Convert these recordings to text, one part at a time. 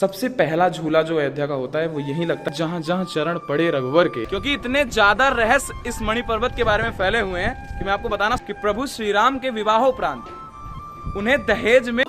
सबसे पहला झूला जो अयोध्या का होता है वो यही लगता है जहाँ जहाँ चरण पड़े रघुवर के, क्योंकि इतने ज्यादा रहस्य इस मणि पर्वत के बारे में फैले हुए हैं कि मैं आपको बताना कि प्रभु श्री राम के विवाहोपरांत उन्हें दहेज में।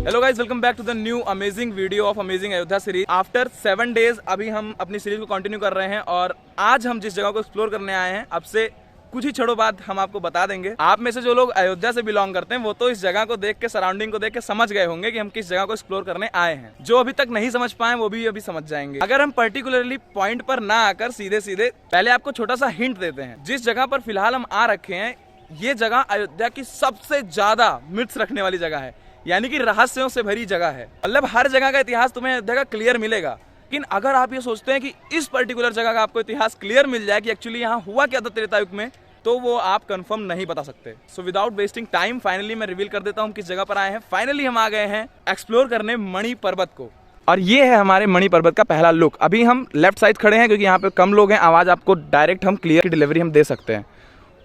Hello guys, welcome back to the new amazing video of amazing Ayodhya series. After 7 days अभी हम अपनी सीरीज को कंटिन्यू कर रहे हैं और आज हम जिस जगह को एक्सप्लोर करने आए हैं अब से कुछ ही क्षणों बाद हम आपको बता देंगे। आप में से जो लोग अयोध्या से बिलोंग करते हैं वो तो इस जगह को देख के, सराउंडिंग को देख के समझ गए होंगे कि हम किस जगह को एक्सप्लोर करने आए हैं। जो अभी तक नहीं समझ पाए वो भी अभी समझ जाएंगे। अगर हम पर्टिकुलरली पॉइंट पर ना आकर सीधे सीधे पहले आपको छोटा सा हिंट देते हैं। जिस जगह पर फिलहाल हम आ रखे हैं ये जगह अयोध्या की सबसे ज्यादा मिथ्स रखने वाली जगह है, यानी कि रहस्यों से भरी जगह है। मतलब हर जगह का इतिहास तुम्हें अयोध्या का क्लियर मिलेगा, लेकिन अगर आप ये सोचते हैं कि इस पर्टिकुलर जगह का आपको इतिहास क्लियर मिल जाए कि एक्चुअली यहाँ हुआ क्या था त्रेता युग में, तो वो आप कंफर्म नहीं बता सकते। So without wasting time finally मैं रिवील कर देता हूँ किस जगह पर आए हैं। फाइनली हम आ गए हैं एक्सप्लोर करने मणि पर्वत को, और ये है हमारे मणि पर्वत का पहला लुक। अभी हम लेफ्ट साइड खड़े हैं क्योंकि यहाँ पे कम लोग हैं, आवाज आपको डायरेक्ट हम क्लियर की डिलीवरी हम दे सकते हैं।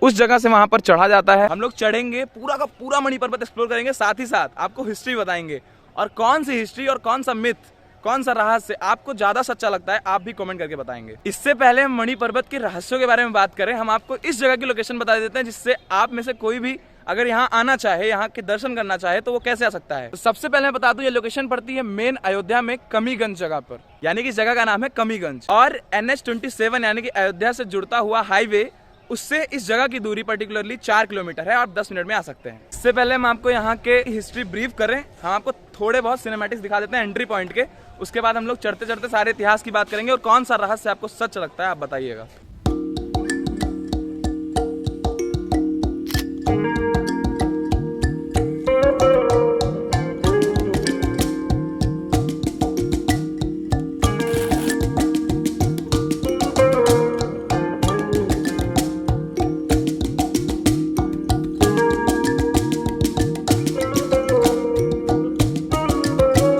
उस जगह से वहां पर चढ़ा जाता है। हम लोग चढ़ेंगे, पूरा का पूरा मणि पर्वत एक्सप्लोर करेंगे, साथ ही साथ आपको हिस्ट्री बताएंगे। और कौन सी हिस्ट्री और कौन सा मिथ, कौन सा रहस्य आपको ज्यादा सच्चा लगता है आप भी कमेंट करके बताएंगे। इससे पहले हम मणि पर्वत के रहस्यों के बारे में बात करें, हम आपको इस जगह की लोकेशन बता देते हैं जिससे आप में से कोई भी अगर यहाँ आना चाहे, यहाँ के दर्शन करना चाहे तो वो कैसे आ सकता है। तो सबसे पहले मैं बता दूं ये लोकेशन पड़ती है मेन अयोध्या में कमीगंज जगह पर, यानी कि जगह का नाम है कमीगंज। और NH-27 यानी कि अयोध्या से जुड़ता हुआ हाईवे, उससे इस जगह की दूरी पर्टिकुलरली 4 किलोमीटर है और 10 मिनट में आ सकते हैं। इससे पहले हम आपको यहाँ के हिस्ट्री ब्रीफ करें, हम आपको थोड़े बहुत सिनेमैटिक्स दिखा देते हैं एंट्री पॉइंट के। उसके बाद हम लोग चढ़ते चढ़ते सारे इतिहास की बात करेंगे और कौन सा रहस्य आपको सच लगता है आप बताइएगा।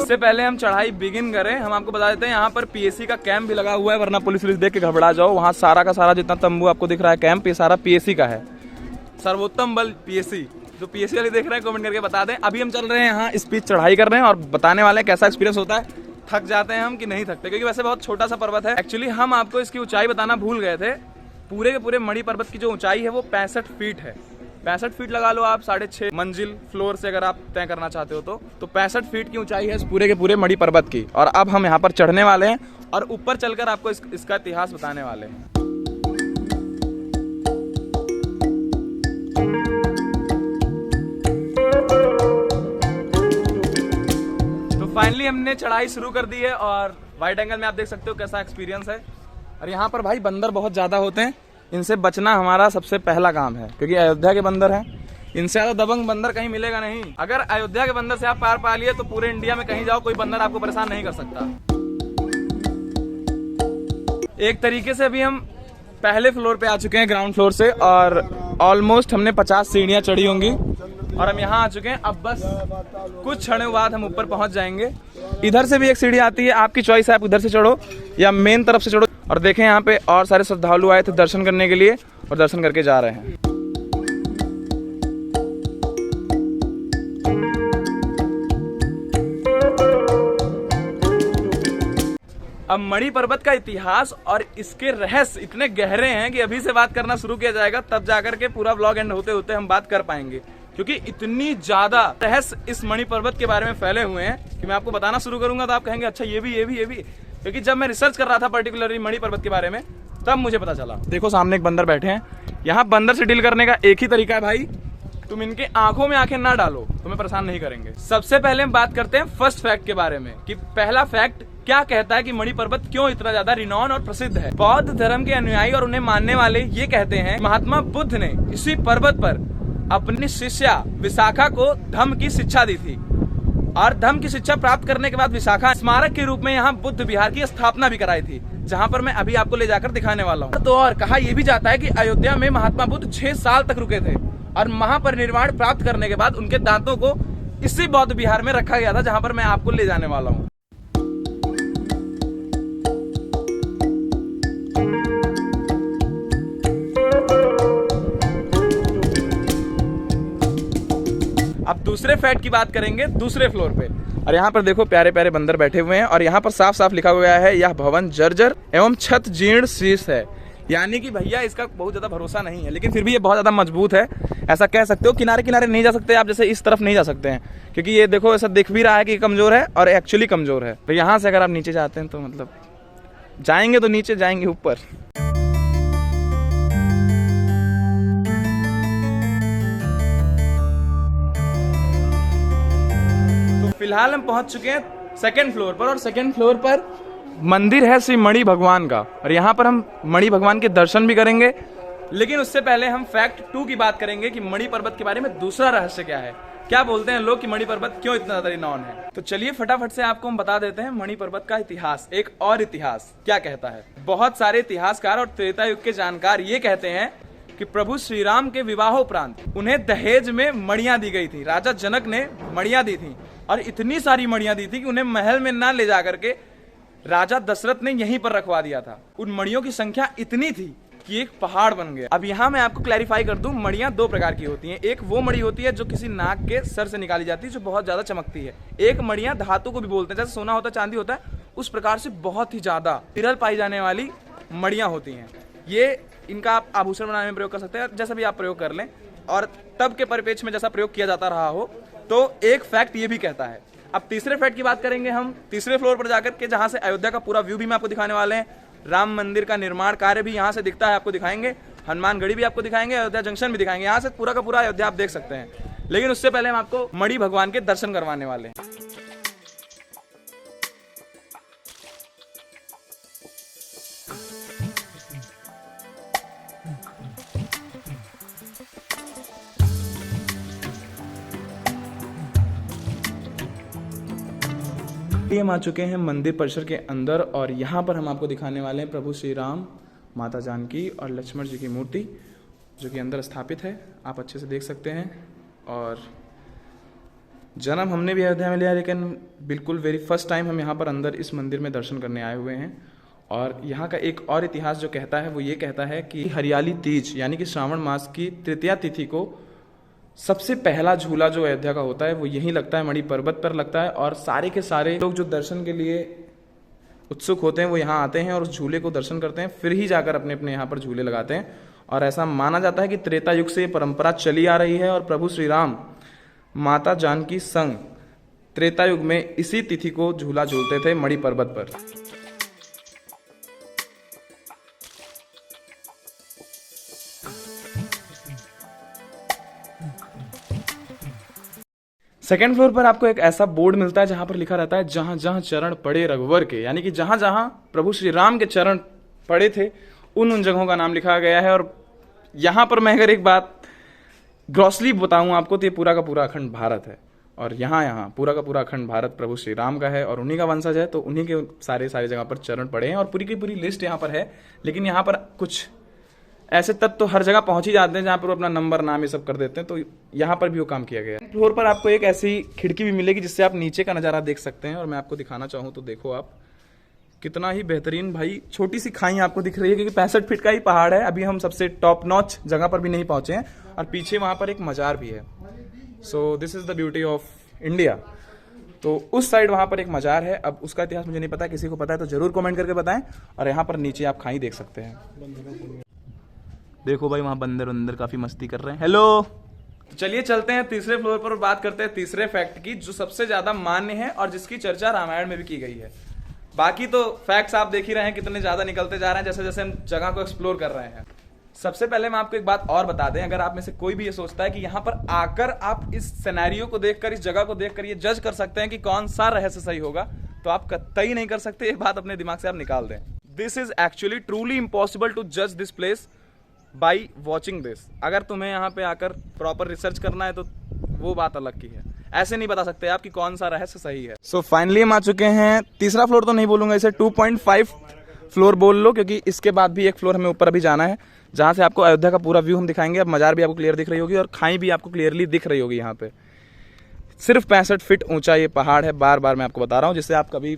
इससे पहले हम चढ़ाई बिगिन करें, हम आपको बता देते हैं यहाँ पर PSC का कैंप भी लगा हुआ है, वरना पुलिस देख के घबरा जाओ। वहाँ सारा का सारा जितना तंबू आपको दिख रहा है कैंप, ये सारा PSC का है। सर्वोत्तम बल PSC, जो PSC वाले देख रहे हैं कमेंट करके बता दें। अभी हम चल रहे हैं यहाँ स्पीड चढ़ाई कर रहे हैं और बताने वाले हैं कैसा एक्सपीरियंस होता है। थक जाते हैं हम कि नहीं थकते, क्योंकि वैसे बहुत छोटा सा पर्वत है। एक्चुअली हम आपको इसकी ऊंचाई बताना भूल गए थे। पूरे के पूरे मणि पर्वत की जो ऊंचाई है वो 65 फीट है। 65 फीट लगा लो आप, 6.5 मंजिल फ्लोर से अगर आप तय करना चाहते हो तो 65 फीट की ऊंचाई है इस पूरे के पूरे मणि पर्वत की। और अब हम यहाँ पर चढ़ने वाले हैं और ऊपर चलकर आपको इसका इतिहास बताने वाले हैं। तो फाइनली हमने चढ़ाई शुरू कर दी है और वाइड एंगल में आप देख सकते हो कैसा एक्सपीरियंस है। और यहाँ पर भाई बंदर बहुत ज्यादा होते हैं, इनसे बचना हमारा सबसे पहला काम है, क्योंकि अयोध्या के बंदर हैं। इनसे ज्यादा दबंग बंदर कहीं मिलेगा नहीं। अगर अयोध्या के बंदर से आप पार पा लिए तो पूरे इंडिया में कहीं जाओ कोई बंदर आपको परेशान नहीं कर सकता। एक तरीके से अभी हम पहले फ्लोर पे आ चुके हैं, ग्राउंड फ्लोर से, और ऑलमोस्ट हमने 50 सीढ़ियां चढ़ी होंगी और हम यहाँ आ चुके हैं। अब बस कुछ क्षणों बाद हम ऊपर पहुंच जाएंगे। इधर से भी एक सीढ़ी आती है, आपकी चॉइस है, आप इधर से चढ़ो या मेन तरफ से चढ़ो। और देखें यहाँ पे और सारे श्रद्धालु आए थे दर्शन करने के लिए और दर्शन करके जा रहे हैं। अब मणि पर्वत का इतिहास और इसके रहस्य इतने गहरे हैं कि अभी से बात करना शुरू किया जाएगा, तब जाकर के पूरा व्लॉग एंड होते होते हम बात कर पाएंगे, क्योंकि इतनी ज्यादा रहस्य इस मणि पर्वत के बारे में फैले हुए हैं कि मैं आपको बताना शुरू करूंगा तो आप कहेंगे अच्छा ये भी। क्योंकि जब मैं रिसर्च कर रहा था पर्टिकुलरली मणि पर्वत के बारे में तब मुझे पता चला। देखो सामने एक बंदर बैठे हैं, यहाँ बंदर से डील करने का एक ही तरीका है भाई, तुम इनके आंखों में आंखें ना डालो, तुम्हें परेशान नहीं करेंगे। सबसे पहले हम बात करते हैं फर्स्ट फैक्ट के बारे में कि पहला फैक्ट क्या कहता है कि मणि पर्वत क्यों इतना ज्यादा रिनॉन और प्रसिद्ध है। बौद्ध धर्म के अनुयायी और उन्हें मानने वाले ये कहते हैं महात्मा बुद्ध ने इसी पर्वत पर अपनी शिष्या विशाखा को धम्म की शिक्षा दी थी, और धम्म की शिक्षा प्राप्त करने के बाद विशाखा स्मारक के रूप में यहाँ बुद्ध विहार की स्थापना भी कराई थी, जहाँ पर मैं अभी आपको ले जाकर दिखाने वाला हूँ। तो और कहा यह भी जाता है कि अयोध्या में महात्मा बुद्ध 6 साल तक रुके थे और महापरिनिर्वाण प्राप्त करने के बाद उनके दांतों को इसी बौद्ध विहार में रखा गया था, जहाँ पर मैं आपको ले जाने वाला हूँ। अब दूसरे फैक्ट की बात करेंगे दूसरे फ्लोर पे, और यहाँ पर देखो प्यारे प्यारे बंदर बैठे हुए हैं, और यहाँ पर साफ साफ लिखा हुआ है यह भवन जर्जर एवं छत जीर्ण शीर्ष है। यानी कि भैया इसका बहुत ज़्यादा भरोसा नहीं है, लेकिन फिर भी ये बहुत ज़्यादा मजबूत है, ऐसा कह सकते हो। किनारे किनारे नहीं जा सकते आप, जैसे इस तरफ नहीं जा सकते हैं, क्योंकि ये देखो ऐसा दिख भी रहा है कि कमज़ोर है और एक्चुअली कमज़ोर है। तो यहाँ से अगर आप नीचे जाते हैं तो मतलब जाएंगे तो नीचे, जाएंगे ऊपर। तो फिलहाल हम पहुंच चुके हैं सेकंड फ्लोर पर, और सेकंड फ्लोर पर मंदिर है श्री मणि भगवान का, और यहाँ पर हम मणि भगवान के दर्शन भी करेंगे। लेकिन उससे पहले हम फैक्ट 2 की बात करेंगे कि मणि पर्वत के बारे में दूसरा रहस्य क्या है, क्या बोलते हैं लोग कि मणि पर्वत क्यों इतना ज्यादा रिनॉन है। तो चलिए फटाफट से आपको हम बता देते हैं मणि पर्वत का इतिहास। एक और इतिहास क्या कहता है, बहुत सारे इतिहासकार और त्रेता युग के जानकार ये कहते हैं कि प्रभु श्री राम के विवाहोपरांत उन्हें दहेज में मणियां दी गई थी। राजा जनक ने मणियां दी थी, और इतनी सारी मणियां दी थी कि उन्हें महल में ना ले जा करके राजा दशरथ ने यहीं पर रखवा दिया था। उन मणियों की संख्या इतनी थी कि एक पहाड़ बन गया। अब यहाँ मैं आपको क्लैरिफाई कर दूं, मणियां 2 प्रकार की होती हैं। एक वो मणि होती है जो किसी नाग के सर से निकाली जाती है, जो बहुत ज्यादा चमकती है। एक मणियां धातु को भी बोलते हैं, जैसे सोना होता है, चांदी होता है, उस प्रकार से बहुत ही ज्यादा विरल पाई जाने वाली मणियां होती हैं। ये इनका आप आभूषण बनाने में प्रयोग कर सकते हैं, जैसा भी आप प्रयोग कर लें, और तब के परिप्रेक्ष्य में जैसा प्रयोग किया जाता रहा हो। तो एक फैक्ट ये भी कहता है। अब तीसरे फैक्ट की बात करेंगे हम तीसरे फ्लोर पर जाकर के, जहां से अयोध्या का पूरा व्यू भी मैं आपको दिखाने वाले हैं। राम मंदिर का निर्माण कार्य भी यहाँ से दिखता है, आपको दिखाएंगे। हनुमानगढ़ी भी आपको दिखाएंगे, अयोध्या जंक्शन भी दिखाएंगे। यहाँ से पूरा का पूरा अयोध्या आप देख सकते हैं। लेकिन उससे पहले हम आपको मणि भगवान के दर्शन करवाने वाले हैं। हम आ चुके हैं मंदिर परिसर के अंदर, और यहाँ पर हम आपको दिखाने वाले हैं प्रभु श्री राम, माता जानकी और लक्ष्मण जी की मूर्ति, जो कि अंदर स्थापित है, आप अच्छे से देख सकते हैं। और जन्म हमने भी अयोध्या में लिया, लेकिन बिल्कुल वेरी फर्स्ट टाइम हम यहाँ पर अंदर इस मंदिर में दर्शन करने आए हुए हैं। और यहाँ का एक और इतिहास जो कहता है वो ये कहता है कि हरियाली तीज यानी कि श्रावण मास की तृतीया तिथि को सबसे पहला झूला जो अयोध्या का होता है वो यहीं लगता है, मणि पर्वत पर लगता है। और सारे के सारे लोग जो दर्शन के लिए उत्सुक होते हैं वो यहाँ आते हैं और उस झूले को दर्शन करते हैं, फिर ही जाकर अपने अपने यहाँ पर झूले लगाते हैं। और ऐसा माना जाता है कि त्रेता युग से ये परंपरा चली आ रही है, और प्रभु श्री राम माता जानकी संग त्रेता युग में इसी तिथि को झूला झूलते थे मणि पर्वत पर। सेकेंड फ्लोर पर आपको एक ऐसा बोर्ड मिलता है जहां पर लिखा रहता है जहां जहां चरण पड़े रघुवर के, यानी कि जहां जहां प्रभु श्री राम के चरण पड़े थे उन जगहों का नाम लिखा गया है। और यहां पर मैं अगर एक बात ग्रॉसली बताऊं आपको तो ये पूरा का पूरा अखंड भारत है, और यहाँ पूरा का पूरा अखंड भारत प्रभु श्री राम का है और उन्हीं का वंशज है, तो उन्हीं के सारे जगह पर चरण पड़े हैं। और पूरी की पूरी लिस्ट यहाँ पर है, लेकिन यहाँ पर कुछ ऐसे तत्व तो हर जगह पहुंच ही जाते हैं जहां पर वो अपना नंबर नाम ये सब कर देते हैं, तो यहाँ पर भी वो काम किया गया है। फ्लोर पर आपको एक ऐसी खिड़की भी मिलेगी जिससे आप नीचे का नज़ारा देख सकते हैं, और मैं आपको दिखाना चाहूँ तो देखो आप, कितना ही बेहतरीन भाई। छोटी सी खाई आपको दिख रही है क्योंकि 65 फीट का ही पहाड़ है, अभी हम सबसे टॉप नॉच जगह पर भी नहीं पहुंचे हैं, और पीछे वहां पर एक मजार भी है। So this is the beauty of India. तो उस साइड वहां पर एक मजार है, अब उसका इतिहास मुझे नहीं पता, किसी को पता है तो जरूर कमेंट करके बताएं। और यहाँ पर नीचे आप खाई देख सकते हैं, देखो भाई वहां बंदर वंदर काफी मस्ती कर रहे हैं। हेलो, चलिए चलते हैं तीसरे फ्लोर पर और बात करते हैं तीसरे फैक्ट की, जो सबसे ज्यादा मान्य है और जिसकी चर्चा रामायण में भी की गई है। बाकी तो फैक्ट्स आप देख ही रहे हैं कितने ज्यादा निकलते जा रहे हैं जैसे जैसे हम जगह को एक्सप्लोर कर रहे हैं। सबसे पहले मैं आपको एक बात और बता दें, अगर आप में से कोई भी ये सोचता है कि यहाँ पर आकर आप इस सिनेरियो को देखकर, इस जगह को देखकर ये जज कर सकते हैं कि कौन सा रहस्य सही होगा, तो आप कतई नहीं कर सकते। ये बात अपने दिमाग से आप निकाल दें। This is actually truly impossible to जज this place by watching this. अगर तुम्हें यहाँ पे आकर प्रॉपर रिसर्च करना है तो वो बात अलग की है, ऐसे नहीं बता सकते आप कि कौन सा रहस्य सही है। सो फाइनली हम आ चुके हैं, तीसरा फ्लोर तो नहीं बोलूंगा, इसे 2.5 फ्लोर बोल लो, क्योंकि इसके बाद भी एक फ्लोर हमें ऊपर अभी जाना है, जहाँ से आपको अयोध्या का पूरा व्यू हम दिखाएंगे। अब मजार भी आपको क्लियर दिख रही होगी और खाई भी आपको क्लियरली दिख रही होगी। यहाँ पे सिर्फ 65 फीट ऊंचा ये पहाड़ है, बार बार मैं आपको बता रहा हूँ, जिससे आप कभी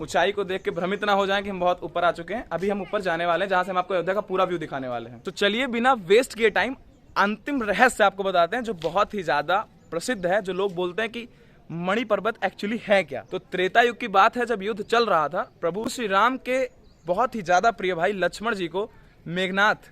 ऊंचाई को देख के भ्रमित ना हो जाएं कि हम बहुत ऊपर आ चुके हैं। अभी हम ऊपर जाने वाले हैं जहां से हम आपको अयोध्या का पूरा व्यू दिखाने वाले हैं। तो चलिए बिना वेस्ट किए टाइम अंतिम रहस्य आपको बताते हैं, जो बहुत ही ज्यादा प्रसिद्ध है, जो लोग बोलते हैं कि मणि पर्वत एक्चुअली है क्या। तो त्रेता युग की बात है, जब युद्ध चल रहा था, प्रभु श्री राम के बहुत ही ज्यादा प्रिय भाई लक्ष्मण जी को मेघनाथ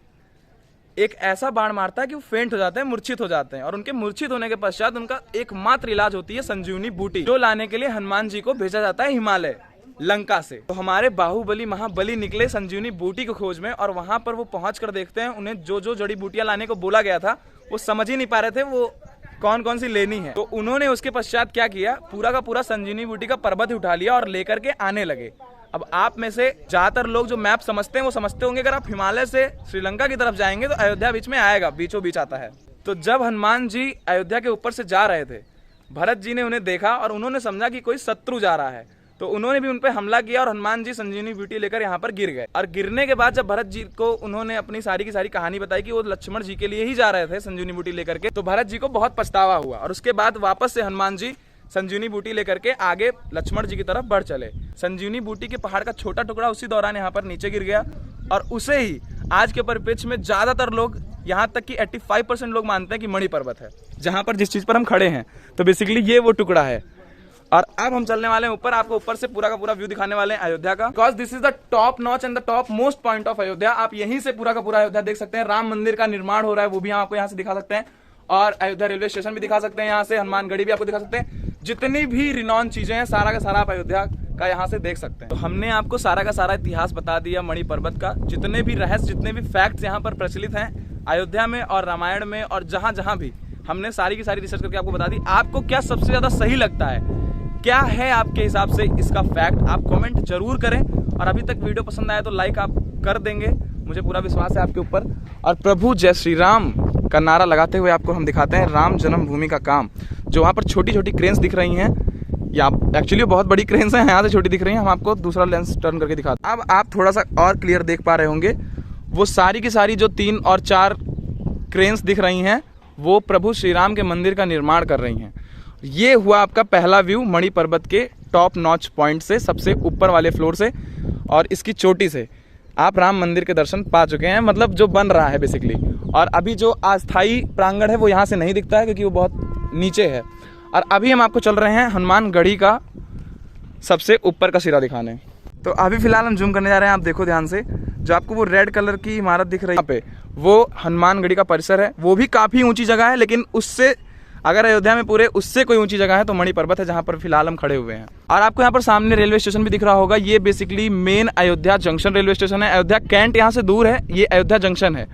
एक ऐसा बाण मारता है कि वो फेंट हो जाते हैं, मूर्छित हो जाते हैं। और उनके मूर्छित होने के पश्चात उनका एकमात्र इलाज होती है संजीवनी बूटी, जो लाने के लिए हनुमान जी को भेजा जाता है हिमालय, लंका से। तो हमारे बाहुबली महाबली निकले संजीवनी बूटी की खोज में, और वहां पर वो पहुंच कर देखते हैं, उन्हें जो जो जड़ी बूटियां लाने को बोला गया था वो समझ ही नहीं पा रहे थे वो कौन कौन सी लेनी है। तो उन्होंने उसके पश्चात क्या किया, पूरा का पूरा संजीवनी बूटी का पर्वत उठा लिया और लेकर के आने लगे। अब आप में से ज्यादातर लोग जो मैप समझते हैं वो समझते होंगे, अगर आप हिमालय से श्रीलंका की तरफ जाएंगे तो अयोध्या बीच में आएगा, बीचों बीच आता है। तो जब हनुमान जी अयोध्या के ऊपर से जा रहे थे, भरत जी ने उन्हें देखा और उन्होंने समझा कि कोई शत्रु जा रहा है, तो उन्होंने भी उन पर हमला किया और हनुमान जी संजीवनी बूटी लेकर यहाँ पर गिर गए। और गिरने के बाद जब भरत जी को उन्होंने अपनी सारी की सारी कहानी बताई कि वो लक्ष्मण जी के लिए ही जा रहे थे संजीवनी बूटी लेकर के, तो भरत जी को बहुत पछतावा हुआ। और उसके बाद वापस से हनुमान जी संजीवनी बूटी लेकर के आगे लक्ष्मण जी की तरफ बढ़ चले। संजीवनी बूटी के पहाड़ का छोटा टुकड़ा उसी दौरान यहाँ पर नीचे गिर गया, और उसे ही आज के परिप्रेक्ष्य में ज्यादातर लोग, यहाँ तक कि 85% लोग मानते हैं कि मणि पर्वत है, जहाँ पर जिस चीज पर हम खड़े हैं। तो बेसिकली ये वो टुकड़ा है। और अब हम चलने वाले हैं ऊपर, आपको ऊपर से पूरा का पूरा व्यू दिखाने वाले हैं अयोध्या का, because this is the top notch and the top most point of Ayodhya. आप यहीं से पूरा का पूरा अयोध्या देख सकते हैं। राम मंदिर का निर्माण हो रहा है, वो भी हम आपको यहाँ से दिखा सकते हैं, और अयोध्या रेलवे स्टेशन भी दिखा सकते हैं, यहाँ से हनुमानगढ़ी भी आपको दिखा सकते हैं। जितनी भी रिनॉन चीजें हैं, सारा का सारा आप अयोध्या का यहाँ से देख सकते हैं। तो हमने आपको सारा का सारा इतिहास बता दिया मणि पर्वत का, जितने भी रहस्य, जितने भी फैक्ट्स यहाँ पर प्रचलित हैं अयोध्या में और रामायण में, और जहाँ जहाँ भी हमने सारी की सारी रिसर्च करके आपको बता दी। आपको क्या सबसे ज्यादा सही लगता है, क्या है आपके हिसाब से इसका फैक्ट, आप कमेंट जरूर करें। और अभी तक वीडियो पसंद आया तो लाइक आप कर देंगे, मुझे पूरा विश्वास है आपके ऊपर। और प्रभु जय श्री राम का नारा लगाते हुए आपको हम दिखाते हैं राम जन्मभूमि का काम। जो वहाँ पर छोटी छोटी क्रेन्स दिख रही हैं, या एक्चुअली बहुत बड़ी क्रेन्स हैं, यहाँ से छोटी दिख रही हैं, हम आपको दूसरा लेंस टर्न करके दिखाते हैं। अब आप थोड़ा सा और क्लियर देख पा रहे होंगे, वो सारी की सारी जो 3 और 4 क्रेन्स दिख रही हैं, वो प्रभु श्री राम के मंदिर का निर्माण कर रही हैं। ये हुआ आपका पहला व्यू मणि पर्वत के टॉप नॉच पॉइंट से, सबसे ऊपर वाले फ्लोर से, और इसकी चोटी से आप राम मंदिर के दर्शन पा चुके हैं, मतलब जो बन रहा है बेसिकली। और अभी जो अस्थाई प्रांगण है वो यहाँ से नहीं दिखता है, क्योंकि वो बहुत नीचे है। और अभी हम आपको चल रहे हैं हनुमानगढ़ी का सबसे ऊपर का सिरा दिखाने। तो अभी फिलहाल हम जूम करने जा रहे हैं, आप देखो ध्यान से, जो आपको वो रेड कलर की इमारत दिख रही है यहाँ पे, वो हनुमानगढ़ी का परिसर है। वो भी काफ़ी ऊंची जगह है, लेकिन उससे अगर अयोध्या में पूरे उससे कोई ऊंची जगह है तो मणि पर्वत है, जहाँ पर फिलहाल हम खड़े हुए हैं। और आपको यहाँ पर सामने रेलवे स्टेशन भी दिख रहा होगा, ये basically main Ayodhya junction railway station है। अयोध्या कैंट यहाँ से दूर है, ये अयोध्या जंक्शन है।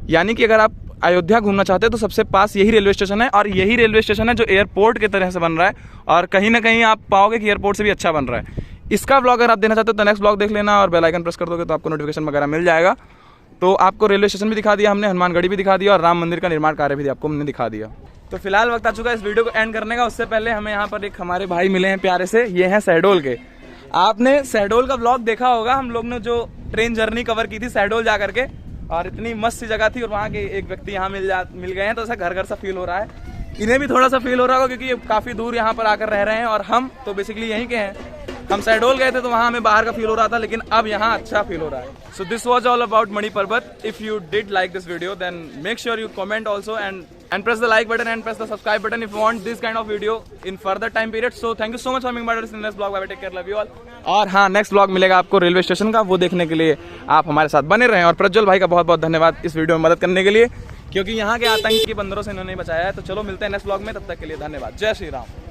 यानी कि अगर आप अयोध्या घूमना चाहते हैं तो सबसे पास यही रेलवे स्टेशन है, और यही रेलवे स्टेशन है जो एयरपोर्ट की तरह से बन रहा है, और कहीं ना कहीं आप पाओगे कि एयरपोर्ट से भी अच्छा बन रहा है। इसका ब्लॉग अगर आप देना चाहते हो तो नेक्स्ट ब्लॉग देख लेना, और बेल आइकन प्रेस कर दोगे तो आपको नोटिफिकेशन वगैरह मिल जाएगा। तो आपको रेलवे स्टेशन भी दिखा दिया हमने, हनुमानगढ़ी भी दिखा दिया, और राम मंदिर का निर्माण कार्य भी आपको हमने दिखा दिया। तो फिलहाल वक्त आ चुका है इस वीडियो को एंड करने का। उससे पहले हमें यहाँ पर एक हमारे भाई मिले हैं प्यारे से, ये हैं शहडोल के। आपने शहडोल का ब्लॉग देखा होगा, हम लोग ने जो ट्रेन जर्नी कवर की थी शहडोल जा करके, और इतनी मस्त सी जगह थी, और वहाँ के एक व्यक्ति यहाँ मिल गए हैं, तो ऐसा घर घर सा फील हो रहा है। इन्हें भी थोड़ा सा फील हो रहा होगा, क्योंकि ये काफ़ी दूर यहाँ पर आकर रह रहे हैं, और हम तो बेसिकली यहीं के हैं। हम शहडोल गए थे तो वहाँ हमें बाहर का फील हो रहा था, लेकिन अब यहाँ अच्छा फील हो रहा है। So this was all about Mani Parvat. If you did like this video then make sure you comment also, and press the like button and press the subscribe button if you want this kind of video in further time period. So thank you so much for being part of this next vlog. Bye bye, take care, love you all. और हाँ, next blog मिलेगा आपको railway station का, वो देखने के लिए आप हमारे साथ बने रहें। और प्रज्वल भाई का बहुत बहुत धन्यवाद इस वीडियो में मदद करने के लिए, क्योंकि यहाँ के आतंकी बंदरों से इन्होंने बचाया है। तो चलो मिलते हैं नेक्स्ट ब्लॉग में, तब तक के लिए धन्यवाद। जय श्री राम।